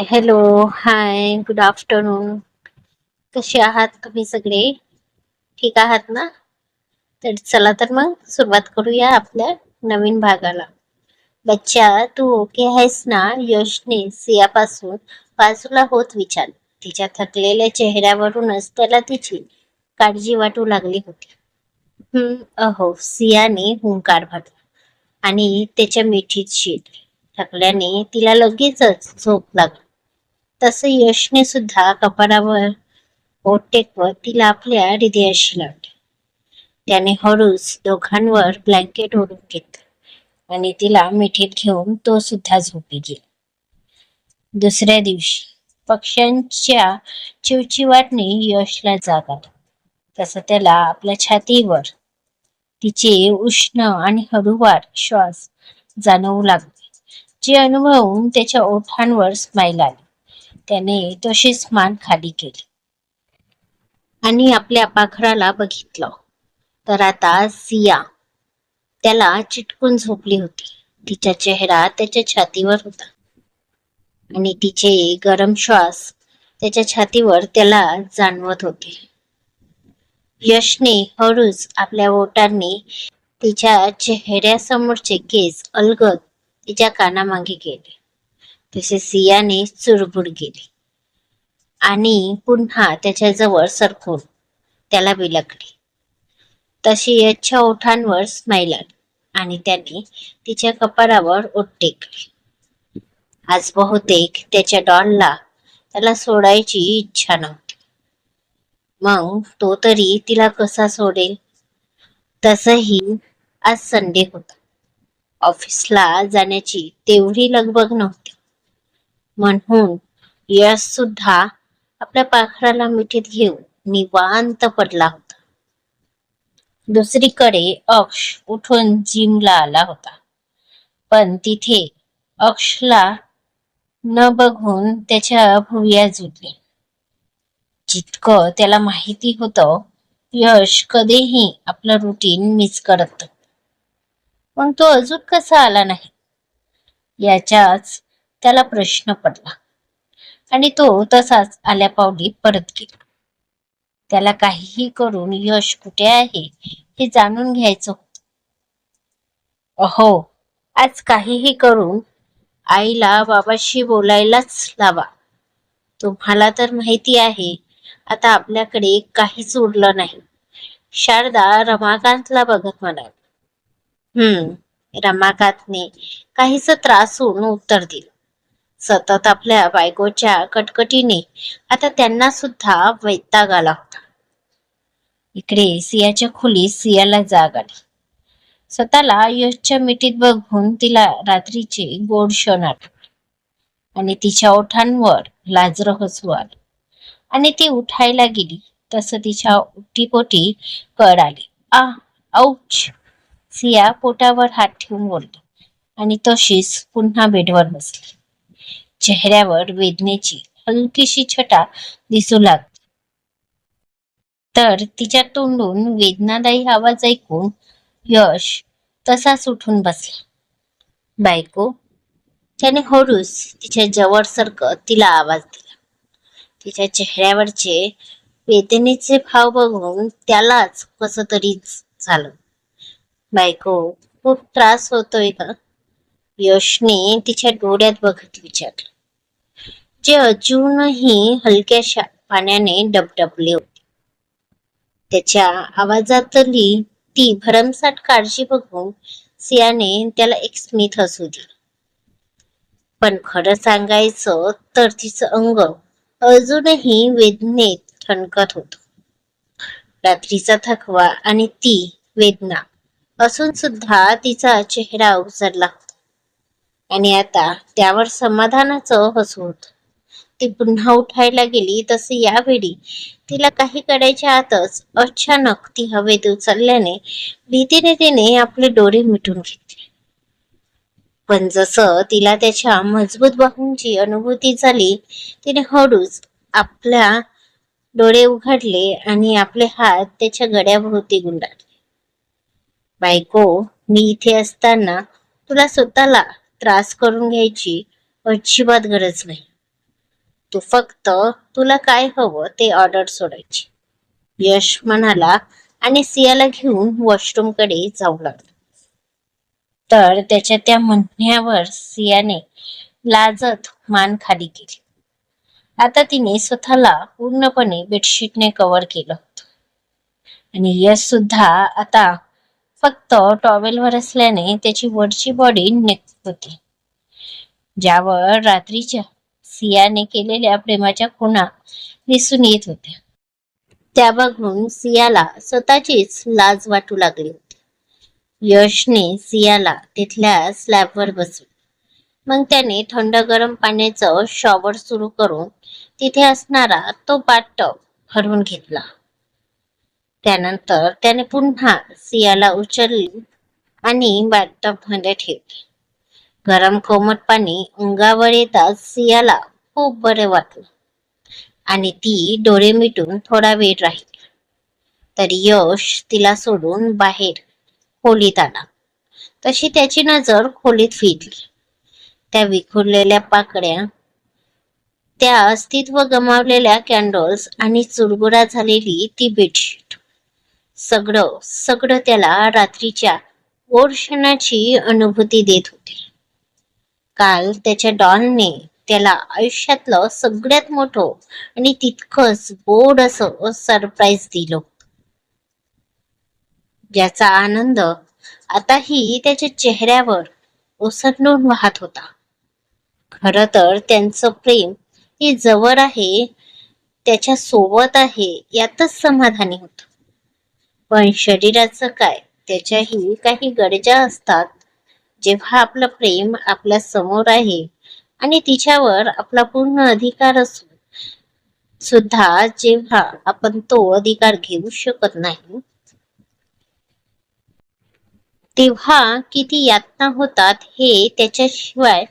Hello, हाय, good afternoon. कसे आहात तुम्ही सगळे? ठीक आहात ना? तर चला तर मग सुरुवात करूया आपल्या नवीन भागाला. बच्चा, तू ओके आहेस ना? यशने सियापासून बाजूला होत विचारलं. तिच्या थकलेल्या चेहऱ्यावरूनच त्याला तिची काळजी वाटू लागली होती. अहो, सियाने हुंकार भरला आणि त्याच्या मिठीत शिरली. थकल्याने तिला लगेचच झोप लागली. तसं यशने सुद्धा कपाळावर बोट टेकवत तिला आपल्या हृदयाशी लावले. त्याने हळूच दोघांवर ब्लँकेट ओढून घेतलं आणि तिला मिठीत घेऊन तो सुद्धा झोपी गेला. दुसऱ्या दिवशी पक्ष्यांच्या चिवचिवाटने यशला जाग आला. तसं त्याला आपल्या छातीवर तिचे उष्ण आणि हळूवार श्वास जाणवू लागले, जे अनुभवून त्याच्या ओठांवर स्माईल आली. त्याने तशीच मान खाली केली आणि आपल्या पाखराला बघितलं तर आता सिया त्याला चिटकून झोपली होती. तिचा चेहरा त्याच्या छातीवर होता आणि तिचे गरम श्वास त्याच्या छातीवर त्याला जाणवत होते. यशने हळूच आपल्या बोटांनी तिच्या चेहऱ्यासमोरचे केस अलगद तिच्या कानामागे गेले. तसे सियाने चुरबुड गेली आणि पुन्हा त्याच्याजवळ सरकून त्याला बिलगली. तशी यशच्या ओठांवर स्माईल आली आणि त्याने तिच्या कपाळावर ओठ टेकले. आज बहुतेक त्याच्या डॉलला त्याला सोडायची इच्छा नव्हती. मग तो तरी तिला कसा सोडेल? तसही आज संडे होता. ऑफिसला जाण्याची तेवढी लगबग नव्हती. म्हणून यश सुद्धा आपल्या पाखराला मिठीत घेऊन निवांत पडला होता. दुसरीकडे अक्ष उठून जिमला आला होता, पण तिथे अक्षला न बघून त्याच्या भुवया जुटल्या. जितकं त्याला माहिती होतं, यश कधीही आपलं रुटीन मिस करत. मग तो अजून कसा आला नाही याचाच त्याला प्रश्न पडला आणि तो तसाच आल्या पावली परत गेला. त्याला काहीही करून यश कुठे आहे हे जाणून घ्यायचं होतं. अहो, आज काहीही करून आईला बाबाशी बोलायलाच लावा. तुम्हाला तर माहिती आहे आता आपल्याकडे काहीच उरलं नाही. शारदा रमाकांतला बघत म्हणाली. रमाकांतने काहीच त्रासून उत्तर दिलं. सतत आपल्या बायकोच्या कटकटीने आता त्यांना सुद्धा वैताग आला होता. इकडे सियाच्या खोलीत सियाला जाग आली. स्वतःला यशच्या मिठीत बघून तिला रात्रीचे गोड क्षण आठवले आणि तिच्या ओठांवर लाजरं हसू आलं आणि ती उठायला गेली तसं तिच्या ओटीपोटी कळ आली. औच! सिया पोटावर हात ठेवून बोलली आणि तशीच पुन्हा बेडवर बसली. चेहऱ्यावर वेदनेची हलकीशी छटा दिसू लागली. तर तिच्या तोंडून वेदनादायी आवाज ऐकून यश तसाच उठून बसला. बायको, त्याने हळूच तिच्या जवळ सरकत तिला आवाज दिला. तिच्या चेहऱ्यावरचे वेदनेचे भाव बघून त्यालाच कसं तरी झालं. बायको, खूप त्रास होतोय का? यशने तिच्या डोळ्यात बघत विचारलं, जे अजूनही हलक्याशा पाण्याने डबडबले होते. त्याच्या आवाजातली ती भरमसाठ काळजी बघून सियाने त्याला एक स्मित हसू दिलं. पण खरं सांगायचं तर तिचं अंग अजूनही वेदनेत ठणकत होतं. रात्रीचा थकवा आणि ती वेदना असून सुद्धा तिचा चेहरा उजळला होता आणि आता त्यावर समाधानाचं हसू होतं. ती पुन्हा उठायला गेली तसे यावेळी तिला काही करायच्या आतच अचानक ती हवेत उचलल्याने भीतीने तिने आपले डोळे मिटून घेतले. पण जसं तिला त्याच्या मजबूत बाहूंची अनुभूती झाली, तिने हळूच आपल्या डोळे उघडले आणि आपले हात त्याच्या गळ्याभोवती गुंडाळले. बायको, मी इथे असताना तुला स्वतःला त्रास करून घ्यायची अजिबात गरज नाही. तू फक्त तुला काय हवं ते ऑर्डर सोडायची. यश म्हणाला आणि सियाला घेऊन वॉशरूम कडे जाऊ लागला. तर त्याच्या त्या म्हणण्यावर सियाने लाजत मान खाली केली. आता तिने स्वतःला पूर्णपणे बेडशीटने कव्हर केलं होतं आणि यश सुद्धा आता फक्त टॉवेलवर असल्याने त्याची वरची बॉडी निघत होती, ज्यावर रात्रीच्या सियाने केलेल्या प्रेमाच्या खुणा दिसून येत होत्या. त्या बघून सियाला स्वतःचीच लाज वाटू लागली होती. यशने सियाला तिथल्या स्लॅबवर बसवले. मग त्याने थंड गरम पाण्याचं शॉवर सुरू करून तिथे असणारा तो बाथटब भरून घेतला. त्यानंतर त्याने पुन्हा सियाला उचलली आणि बाथटब मध्ये ठेवले. गरम कोमट पाणी अंगावर येताच सियाला खूप बरे वाटलं आणि ती डोळे मिटून थोडा वेळ राहिली. तर यश तिला सोडून बाहेर खोलीत आला. तशी त्याची नजर खोलीत फिरली. त्या विखुरलेल्या पाकळ्या, त्या अस्तित्व गमावलेल्या कॅन्डल्स आणि चुरगुरा झालेली ती बेडशीट, सगळं सगळं त्याला रात्रीच्या गोड क्षणाची अनुभूती देत होते. काल त्याच्या डॉनने त्याला आयुष्यातलं सगळ्यात मोठं आणि तितकंच गोड असं सरप्राईज दिलं, ज्याचा आनंद आताही त्याच्या चेहऱ्यावर ओसंडून वाहत होता. खरं तर त्यांचं प्रेम हे जवळ आहे, त्याच्या सोबत आहे यातच समाधानी होत. पण शरीराचं काय, त्याच्याही काही गरजा असतात. जेव्हा आपलं प्रेम आपल्या समोर आहे आणि तिच्यावर आपला पूर्ण अधिकार असून सुद्धा जेव्हा आपण तो अधिकार घेऊ शकत नाही, तेव्हा किती यातना होतात हे त्याच्याशिवाय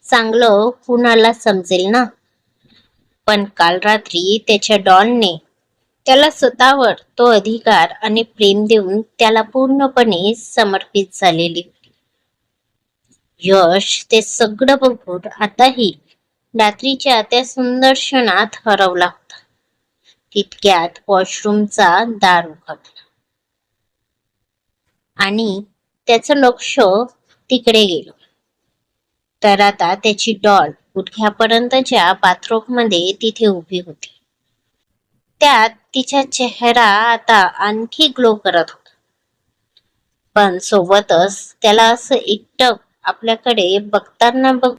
चांगलं कुणाला समजेल ना. पण काल रात्री त्याच्या डॉनने त्याला स्वतःवर तो अधिकार आणि प्रेम देऊन त्याला पूर्णपणे समर्पित झालेली. यश ते सगळं बघून आताही रात्रीच्या त्या सुंदर क्षणात हरवला होता. तितक्यात वॉशरूमचा दार उघडला आणि त्याचं लक्ष तिकडे गेलं. तर आता त्याची डॉल गुडघ्यापर्यंतच्या बाथरूम मध्ये तिथे उभी होती. त्यात तिचा चेहरा आता आणखी ग्लो करत होता. पण सोबतच त्याला असं एकटक आपल्याकडे बघताना बघून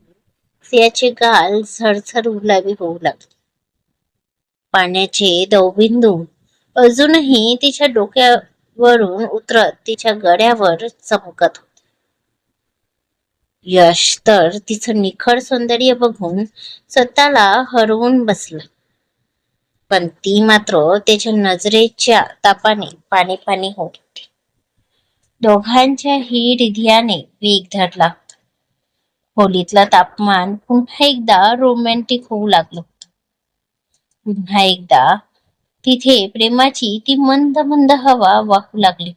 सियाचे गाल झरझर गुलाबी होऊ लागले. पाण्याचे दवबिंदू अजूनही तिच्या डोक्यावरून उतरत तिच्या गळ्यावर चमकत होते. यश तर तिचं निखळ सौंदर्य बघून स्वतःला हरवून बसला. पण ती मात्र त्याच्या नजरेच्या तापाने पाणी पाणी होत होती. दोघांच्याही हृदयाने वेग धरला होता. खोलीतलं तापमान पुन्हा एकदा रोमॅन्टिक होऊ लागलं होतं. पुन्हा एकदा तिथे प्रेमाची ती मंद मंद हवा वाहू लागली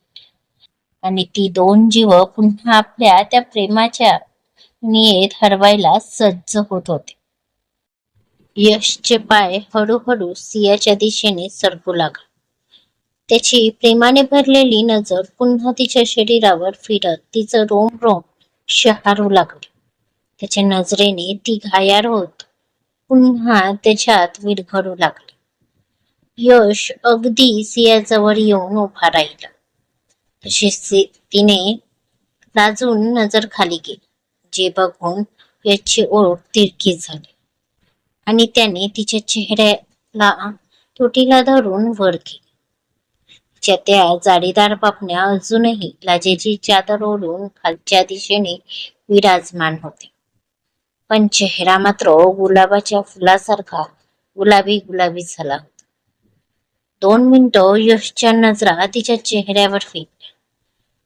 आणि ती दोन जीव पुन्हा आपल्या त्या प्रेमाच्या नियेत हरवायला सज्ज होत होते. यशचे पाय हळूहळू सियाच्या दिशेने सरकू लागले. त्याची प्रेमाने भरलेली नजर पुन्हा तिच्या शरीरावर फिरत तिचं रोम रोम शहारू लागले. त्याच्या नजरेने ती घायाळ होत पुन्हा त्याच्यात विरघळू लागली. यश अगदी सियाजवळ येऊन उभा राहिला. तशी तिने लाजून नजर खाली केली, जे बघून यशची ओठ तिरकी झाली आणि त्याने तिच्या चेहऱ्याला तुटीला धरून वर केली. तिच्या त्या जाडीदार पापण्या अजूनही लाजेची चादर ओढून खालच्या दिशेने विराजमान होते. पण चेहरा मात्र गुलाबाच्या फुलासारखा गुलाबी गुलाबी झाला होता. 2 मिनिटं यशच्या नजरा तिच्या चेहऱ्यावर फिरल्या.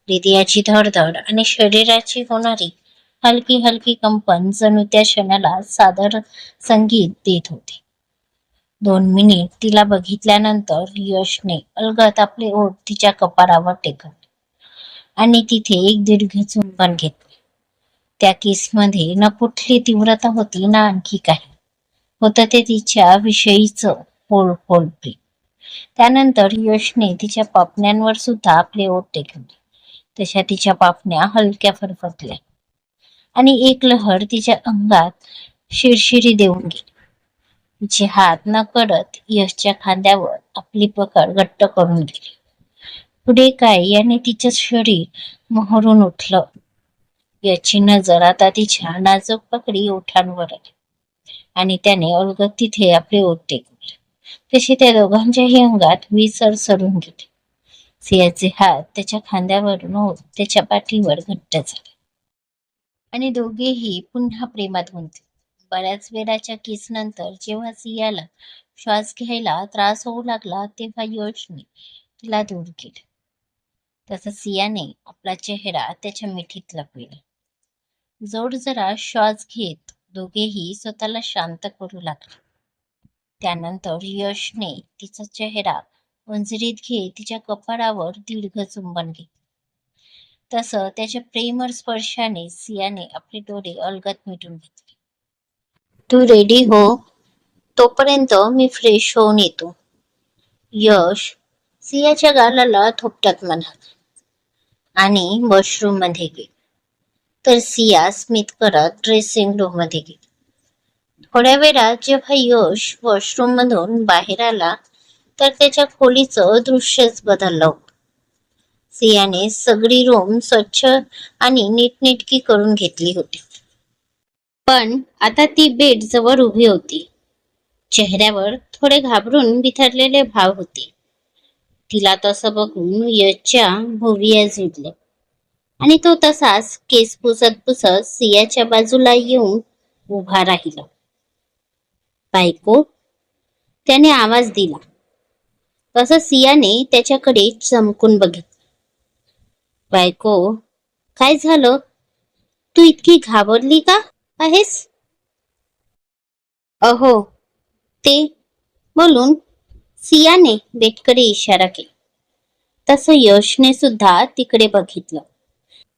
हृदयाची धडधड आणि शरीराची होणारी हलकी हलकी कंपन जणू त्या क्षणाला सादर संगीत देत होते. 2 मिनिट तिला बघितल्यानंतर यशने अलगद आपले ओठ तिच्या कपाळावर टेकवले आणि तिथे एक दीर्घ चुंबन घेतले. त्या किसमध्ये न कुठली तीव्रता होती ना आणखी काही. होतं ते तिच्या विषयीचं फोल प्रेम. त्यानंतर यशने तिच्या पापण्यांवर सुद्धा आपले ओठ टेकवले. तशा तिच्या पापण्या हलक्या फरफरल्या आणि एक लहर तिच्या अंगात शिरशिरी देऊन गेली. तिचे हात न कळत यशच्या खांद्यावर आपली पकड घट्ट करून दिली. पुढे काय याने तिचं शरीर मोहरून उठलं. याची नजर आता तिच्या नाजूक पकडी ओठांवर आली आणि त्याने अलगद तिथे आपले ओठ टेकवले. तसे त्या दोघांच्याही अंगात विसर सरून गेले. सियाचे हात त्याच्या खांद्यावरून होत त्याच्या पाठीवर घट्ट झाले आणि दोघेही पुन्हा प्रेमात गुंतले. बऱ्याच वेळाच्या किस नंतर जेव्हा सियाला श्वास घ्यायला त्रास होऊ लागला तेव्हा यशने तिला दूर केलं. तसं सियाने आपला चेहरा त्याच्या मिठीत लपविला. जोड जरा श्वास घेत दोघेही स्वतःला शांत करू लागले. त्यानंतर यशने तिचा चेहरा उंजरीत घेत तिच्या कपाळावर दीर्घ चुंबन घेतले. तसं त्याच्या प्रेमळ स्पर्शाने सियाने आपले डोळे अलगद मिटून घेतले. तू रेडी हो, तोपर्यंत मी फ्रेश होऊन येतो. यश सियाच्या गालाला थोपटत म्हणाला आणि वॉशरूम मध्ये गेली. तर सिया स्मित करत ड्रेसिंग रूम मध्ये गेली. थोड्या वेळात जेव्हा यश वॉशरूम मधून बाहेर आला तर त्याच्या खोलीचं दृश्यच बदललं होतं. सियाने सगळी रूम स्वच्छ आणि नीटनेटकी करून घेतली होती. पण आता ती बेड जवळ उभी होती. चेहऱ्यावर थोडे घाबरून बिथरलेले भाव होते. तिला तसं बघून यशच्या भुवया जुळल्या आणि तो तसाच केस पुसत पुसत सियाच्या बाजूला येऊन उभा राहिला. बायको, त्याने आवाज दिला. तसं सियाने त्याच्याकडे चमकून बघितलं. बायको, काय झालं? तू इतकी घाबरली का आहेस? अहो ते बोलून सियाने बेडकडे इशारा केला. तसं यशने सुद्धा तिकडे बघितलं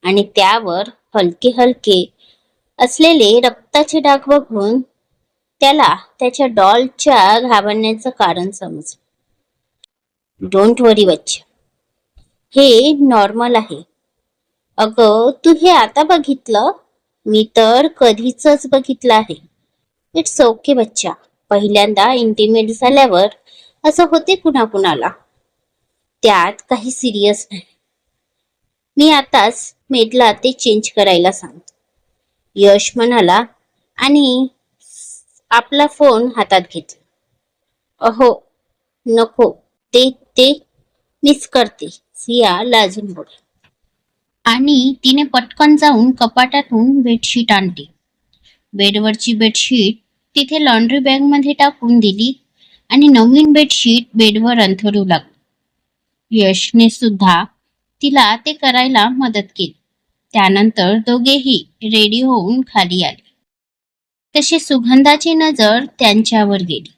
आणि त्यावर हलके हलके असलेले रक्ताचे डाग बघून त्याला त्याच्या डॉलच्या घाबरण्याचं कारण समजलं. डोंट वरी बच्चा, हे नॉर्मल आहे. अगं तू हे आता बघितलं? मी तर कधीच बघितलं आहे. इट्स ओके बच्चा, पहिल्यांदा इंटिमेट झाल्यावर असं होते कुणाकुणाला. त्यात काही सिरियस नाही. मी आताच मेडला ते चेंज करायला सांगतो, यश म्हणाला आणि आपला फोन हातात घेतला. अहो नको, ते ते मिस करते, सिया लाजून बोलली. आणि तिने पटकन जाऊन कपाटातून बेडशीट आणली. बेडवरची बेडशीट तिथे लॉन्ड्री बॅग मध्ये टाकून दिली आणि नवीन बेडशीट बेडवर अंथरू लागली. यशने सुद्धा तिला ते करायला मदत केली. त्यानंतर दोघेही रेडी होऊन खाली आले. तशी सुगंधाची नजर त्यांच्यावर गेली.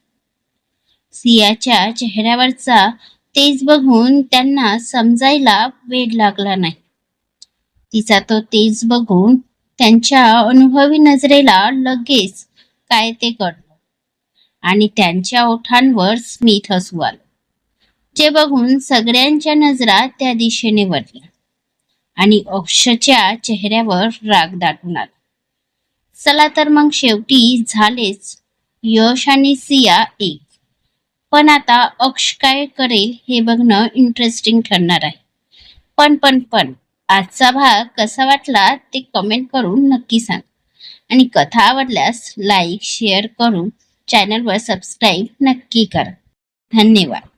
सियाच्या चेहऱ्यावरचा तेज बघून त्यांना समजायला वेळ लागला नाही. तिचा तो तेज बघून त्यांच्या अनुभवी नजरेला लगेच काय ते कळलं आणि त्यांच्या ओठांवर स्मित हसू आलं, जे बघून सगळ्यांच्या नजरा त्या दिशेने वळल्या आणि अक्षच्या चेहऱ्यावर राग दाटून आला. चला तर मग शेवटी झालेच यश आणि सिया एक. पण आता अक्ष काय करेल हे बघणं इंटरेस्टिंग ठरणार आहे. पण आजचा भाग कसा वाटला ते कमेंट करून नक्की सांग आणि कथा आवडल्यास लाईक शेअर करून चॅनलवर सबस्क्राईब नक्की करा. धन्यवाद.